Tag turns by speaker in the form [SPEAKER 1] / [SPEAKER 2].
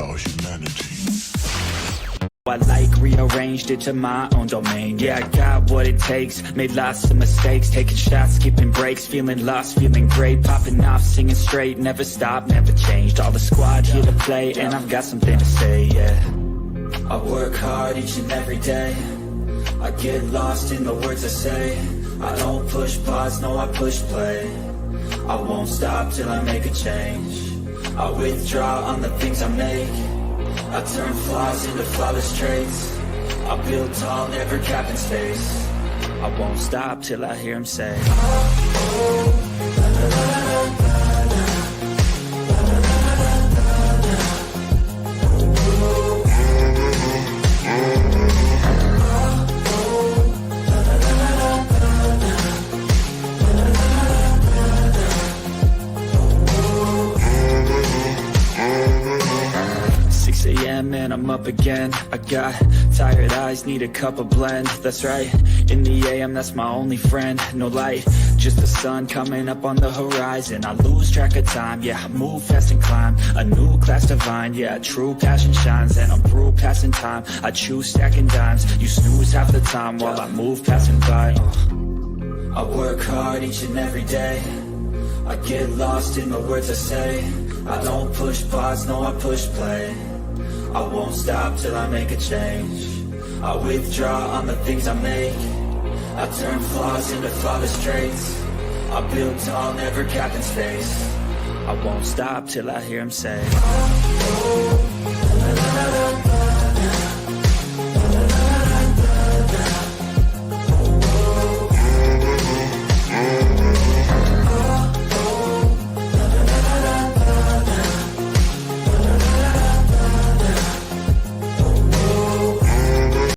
[SPEAKER 1] about humanity.
[SPEAKER 2] I rearranged it to my own domain. Yeah, I got what it takes, made lots of mistakes, taking shots, skipping breaks, feeling lost, feeling great, popping off, singing straight, never stopped, never changed. All the squad here to play, and I've got something to say, yeah. I work hard each and every day, I get lost in the words I say. I don't push pause, no, I push play. I won't stop till I make a change. I withdraw on the things I make, I turn flaws into flawless traits. I build tall, never capping space. I won't stop till I hear him say, and I'm up again. I got tired eyes, need a cup of blend. That's right, in the AM, that's my only friend. No light, just the sun coming up on the horizon. I lose track of time, yeah, I move fast and climb a new class divine, yeah, true passion shines. And I'm through passing time, I choose stacking dimes. You snooze half the time while I move passing by. I work hard each and every day, I get lost in the words I say. I don't push pause, no, I push play. I won't stop till I make a change. I withdraw on the things I make, I turn flaws into flawless traits. I build tall, never capping space. I won't stop till I hear him say,